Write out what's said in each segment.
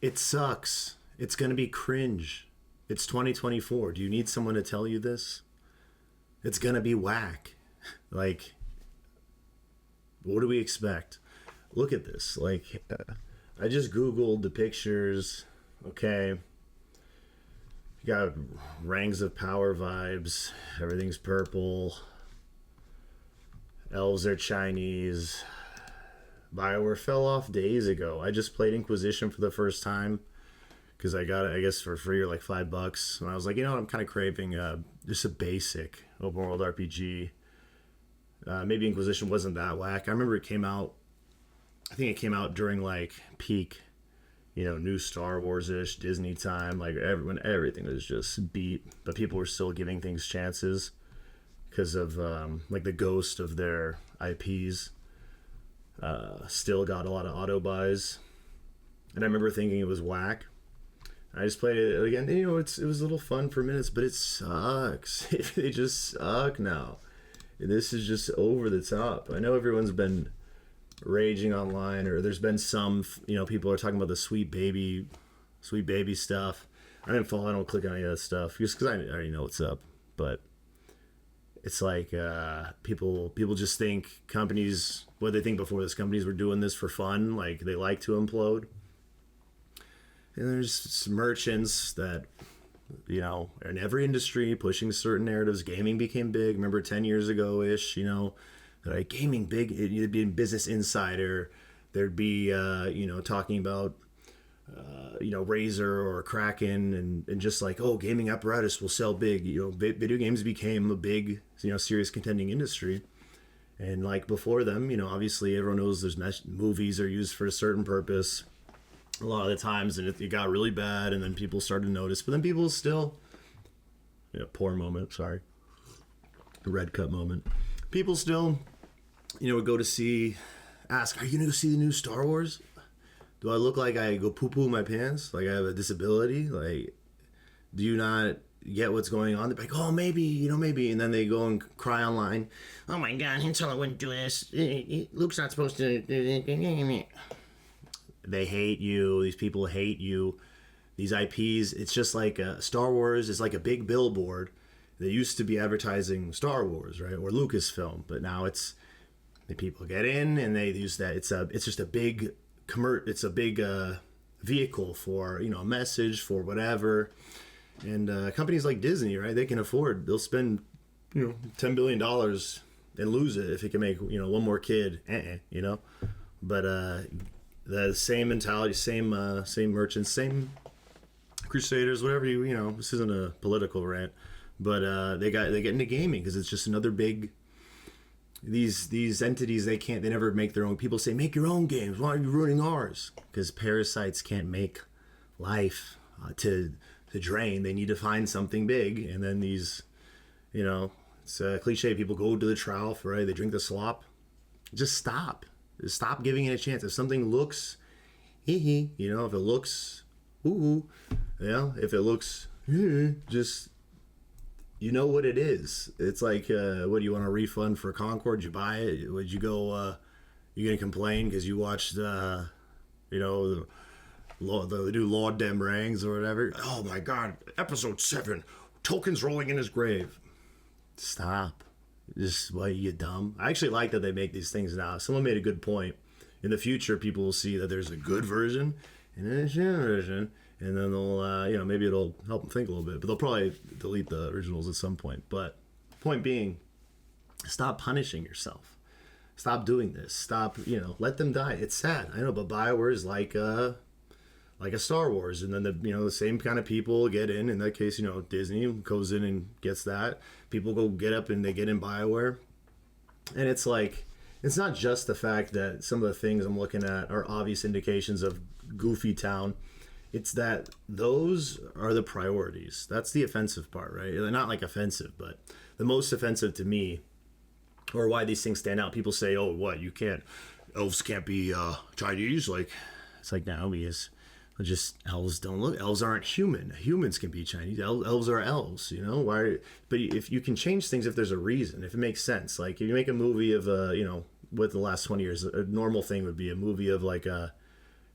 It sucks. It's going to be cringe. It's 2024. Do you need someone to tell you this? It's going to be whack. Like, what do we expect? Look at this. Like, I just Googled the pictures. Okay. You got Rings of Power vibes. Everything's purple. Elves are Chinese. BioWare fell off days ago. I just played Inquisition for the first time because I got it, I guess, for free or like $5. And I was like, you know what, I'm kind of craving just a basic open world RPG. Maybe Inquisition wasn't that whack. I remember it came out, I think it came out during like peak, new Star Wars-ish Disney time, like when everything was just beat, but people were still giving things chances because of like the ghost of their IPs. Still got a lot of auto buys, and I remember thinking it was whack. I just played it again. It was a little fun for minutes, but it sucks. They just suck now. This is just over the top. I know everyone's been raging online, or there's been some, people are talking about the sweet baby stuff. I don't click on any of that stuff just because I already know what's up. But it's like people just think companies, what they think before this, companies were doing this for fun, like they like to implode. And there's merchants that, in every industry pushing certain narratives. Gaming became big. Remember 10 years ago-ish, like gaming big, it'd be in Business Insider. There'd be, talking about, Razer or Kraken and just like, oh, gaming apparatus will sell big. Video games became a big, serious contending industry. And like before them, obviously everyone knows there's movies are used for a certain purpose a lot of the times, and it got really bad, and then people started to notice. But then people still, poor moment, sorry, red cup moment. People still, would go to ask, are you going to go see the new Star Wars? Do I look like I go poo-poo my pants? Like I have a disability? Like, do you not get what's going on? They're like, oh, maybe, maybe. And then they go and cry online. Oh my God, Han Solo wouldn't do this. Luke's not supposed to. They hate you. These people hate you. These IPs, it's just like Star Wars is like a big billboard. They used to be advertising Star Wars, right? Or Lucasfilm. But now it's, the people get in and they use that. It's just a big it's a big vehicle for, a message for whatever. And companies like Disney, right? They can afford, they'll spend, $10 billion and lose it if it can make, one more kid, But the same mentality, same merchants, same Crusaders, whatever this isn't a political rant, but they get into gaming because it's just another big, these entities, they never make their own. People say, make your own games. Why are you ruining ours? Because parasites can't make life to drain. They need to find something big. And then these, it's a cliche. People go to the trough, right? They drink the slop. Just stop. Just stop giving it a chance. If something looks hee, if it looks ooh, if it looks just, what it is. It's like, what do you want a refund for Concord? You buy it? Would you go, you gonna complain because you watched, the new Lord Dem Rings or whatever? Oh my God, episode 7, Tolkien's rolling in his grave. Stop. Just, why, you dumb? I actually like that they make these things now. Someone made a good point. In the future, people will see that there's a good version and a shit version, and then they'll, maybe it'll help them think a little bit, but they'll probably delete the originals at some point. But point being, stop punishing yourself. Stop doing this. Stop, let them die. It's sad, I know, but BioWare is like a Star Wars, and then the same kind of people get in that case, Disney goes in and gets that. People go get up and they get in BioWare. And it's like, it's not just the fact that some of the things I'm looking at are obvious indications of goofy town. It's that those are the priorities. That's the offensive part, right? They're not like offensive, but the most offensive to me, or why these things stand out. People say, oh, what, elves can't be Chinese? Like, it's like, no, because just elves don't look. Elves aren't human. Humans can be Chinese. Elves are elves. Why? But if you can change things, if there's a reason, if it makes sense. Like if you make a movie of with the last 20 years, a normal thing would be a movie of like a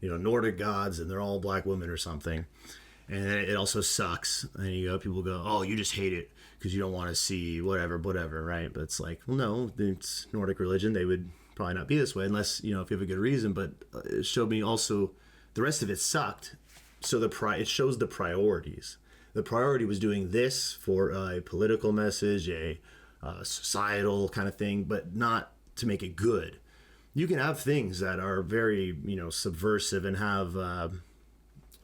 Nordic gods and they're all black women or something. And it also sucks. And people go, oh, you just hate it because you don't want to see whatever, right? But it's like, well, no, it's Nordic religion. They would probably not be this way unless, if you have a good reason. But it showed me also the rest of it sucked. So it shows the priorities. The priority was doing this for a political message, a societal kind of thing, but not to make it good. You can have things that are very, subversive and have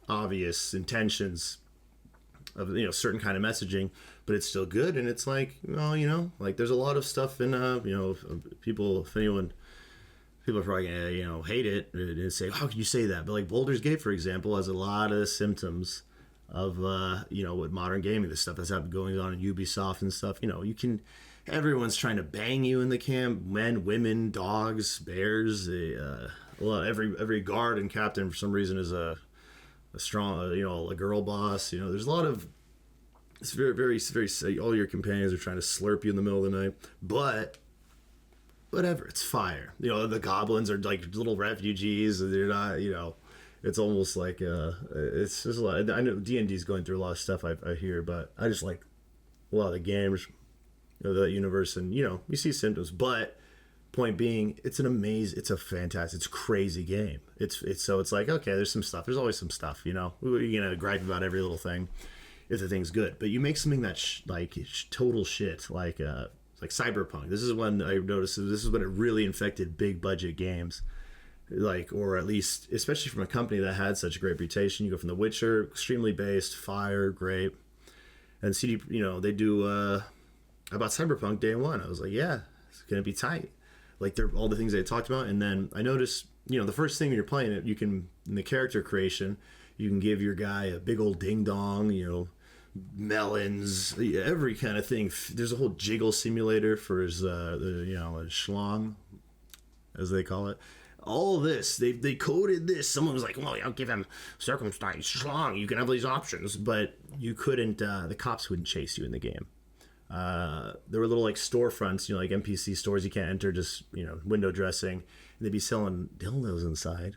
obvious intentions of, certain kind of messaging, but it's still good. And it's like, well, like there's a lot of stuff in, people, if anyone, people are probably gonna, hate it and say, how can you say that? But like Baldur's Gate, for example, has a lot of symptoms of, with modern gaming, the stuff that's going on in Ubisoft and stuff. Everyone's trying to bang you in the camp, men, women, dogs, bears. Every guard and captain for some reason is a strong, a girl boss. There's a lot of, it's very, very, very, all your companions are trying to slurp you in the middle of the night, but whatever, it's fire. The goblins are like little refugees. They're not, it's almost like, it's just a lot. I know D&D's going through a lot of stuff I hear, but I just like a lot of the games, the universe, and, you see symptoms, but point being, it's a fantastic, it's a crazy game. It's like, okay, there's some stuff. There's always some stuff, you're going to gripe about every little thing if the thing's good. But you make something that's total shit, like Cyberpunk. This is when I noticed, this is when it really infected big budget games. Or at least, especially from a company that had such a great reputation. You go from The Witcher, extremely based, fire, great. And CD, they do, about Cyberpunk day one. I was like, yeah, it's going to be tight. Like they're all the things they talked about. And then I noticed, the first thing when you're playing it, you can, in the character creation, you can give your guy a big old ding dong, melons, every kind of thing. There's a whole jiggle simulator for his, a schlong, as they call it. All this, they coded this. Someone was like, well, I'll give him circumcised schlong. You can have these options, but you couldn't, the cops wouldn't chase you in the game. There were little storefronts, like NPC stores you can't enter, just, window dressing. And they'd be selling dildos inside.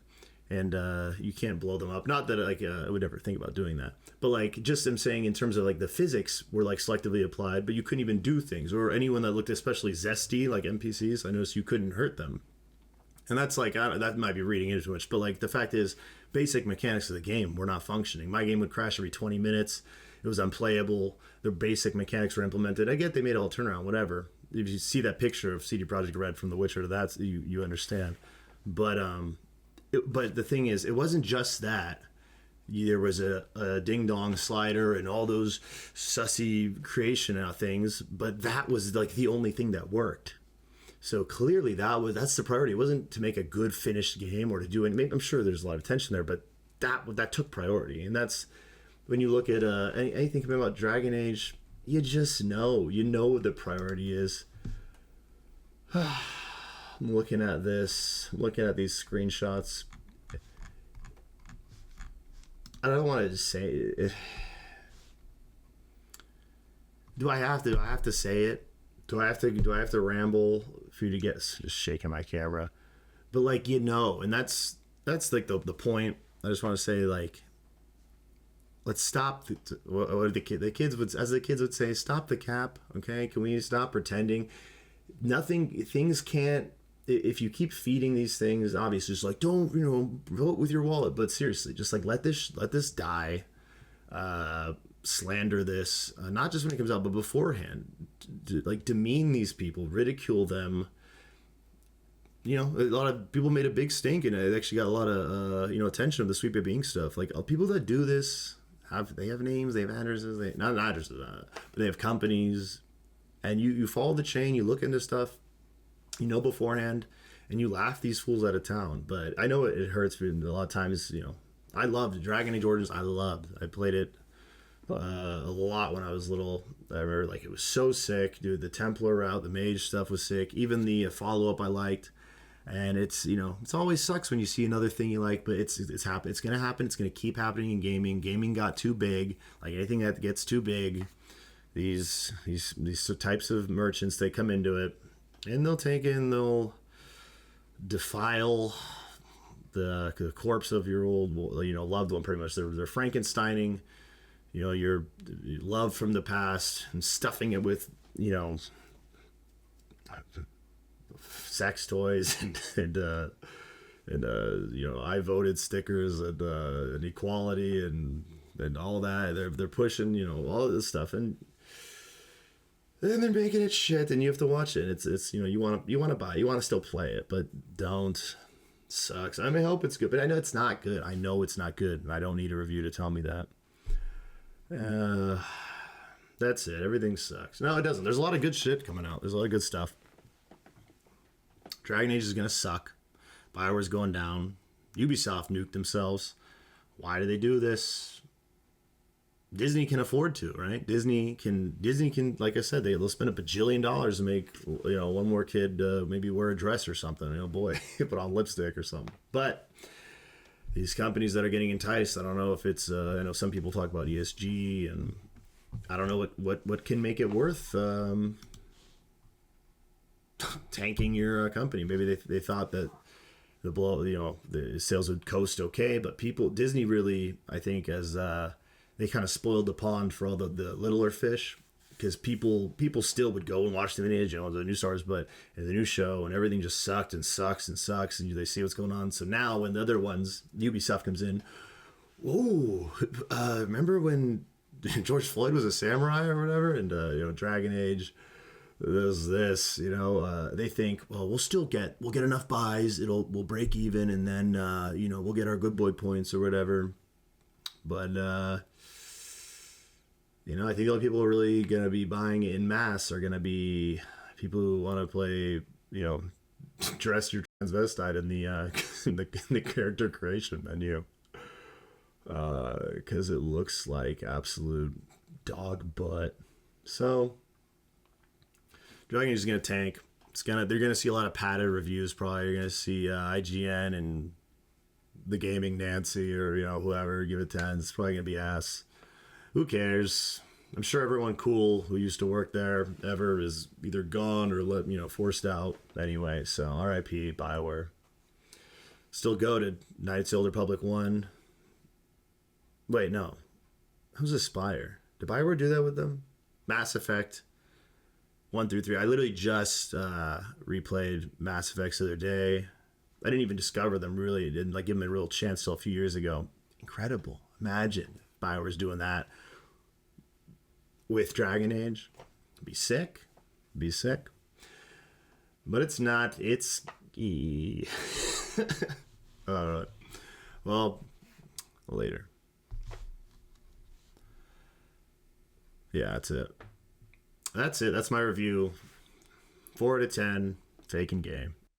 And you can't blow them up. Not that I would ever think about doing that. But just I'm saying in terms of the physics were selectively applied, but you couldn't even do things. Or anyone that looked especially zesty, like NPCs, I noticed you couldn't hurt them. And that's that might be reading into too much. But the fact is, basic mechanics of the game were not functioning. My game would crash every 20 minutes. It was unplayable. The basic mechanics were implemented. I get they made a whole turnaround, whatever. If you see that picture of CD Projekt Red from The Witcher, that's you understand. But but the thing is, it wasn't just that. There was a ding dong slider and all those sussy creation things, but that was the only thing that worked. So clearly that's the priority. It wasn't to make a good finished game or to do it. I'm sure there's a lot of tension there, but that took priority. And that's when you look at anything about Dragon Age, you just know the priority is. I'm looking at these screenshots. I don't want to just say it. Do I have to say it? Do I have to ramble for you to get just shaking my camera? But and that's the point. I just want to say let's stop. What the kids would say, stop the cap. Okay, can we stop pretending? Things can't. If you keep feeding these things, obviously, just don't vote with your wallet. But seriously, just let this die. Slander this, not just when it comes out, but beforehand. Demean these people, ridicule them. A lot of people made a big stink, and it actually got a lot of attention of the Sweet Baby Inc. stuff. People that do this have names, they have addresses, not addresses, but they have companies, and you follow the chain, you look into stuff, beforehand, and you laugh these fools out of town. But I know it hurts. A lot of times, I loved Dragon Age Origins. I played it a lot when I was little. I remember it was so sick, dude. The Templar route, the mage stuff was sick. Even the follow-up I liked. And it's always sucks when you see another thing you like, but it's gonna happen. It's gonna keep happening in gaming. Gaming got too big. Anything that gets too big, these types of merchants, they come into it and they'll take it and they'll defile the corpse of your old, loved one. Pretty much, they're Frankensteining, your love from the past and stuffing it with, sex toys and I voted stickers and equality and all that. They're pushing, all of this stuff, and then they're making it shit, and you have to watch it. It's you want to buy, you want to still play it, but don't. Sucks. I mean, I hope it's good, but I know it's not good. I know it's not good, and I don't need a review to tell me that. That's it. Everything sucks. No, it doesn't. There's a lot of good shit coming out. There's a lot of good stuff. Dragon Age is gonna suck. BioWare's going down. Ubisoft nuked themselves. Why do they do this? Disney can afford to, right? Disney can, like I said, they'll spend $1 bajillion to make, one more kid maybe wear a dress or something. Boy, put on lipstick or something. But these companies that are getting enticed, I don't know if it's, I know some people talk about ESG, and I don't know what can make it worth tanking your company. Maybe they thought that the sales would coast okay, but Disney really, I think, as they kind of spoiled the pond for all the littler fish, because people still would go and watch the lineage, the new stars, but the new show, and everything just sucked and sucks and sucks, and they see what's going on. So now when the other ones, Ubisoft comes in, whoa, remember when George Floyd was a samurai or whatever, and Dragon Age, this, they think, well, we'll get enough buys, we'll break even, and then we'll get our good boy points or whatever. But I think the only people who are really going to be buying in mass are going to be people who want to play, dress your transvestite in the character creation menu. Because it looks like absolute dog butt. So, Dragon Age is going to tank. They're going to see a lot of padded reviews probably. You're going to see IGN and the Gaming Nancy or, whoever give it 10. It's probably going to be ass. Who cares? I'm sure everyone cool who used to work there ever is either gone or forced out anyway. So RIP BioWare. Still goated. Knights of the Old Republic 1. Wait, no. That was Aspire. Did BioWare do that with them? Mass Effect 1 through 3. I literally just replayed Mass Effects the other day. I didn't even discover them really. Didn't give them a real chance till a few years ago. Incredible. Imagine if BioWare's doing that with Dragon Age. It'd be sick. But it's not. It's all right. Well, later. Yeah, that's it. That's my review. 4 out of 10. Taken game.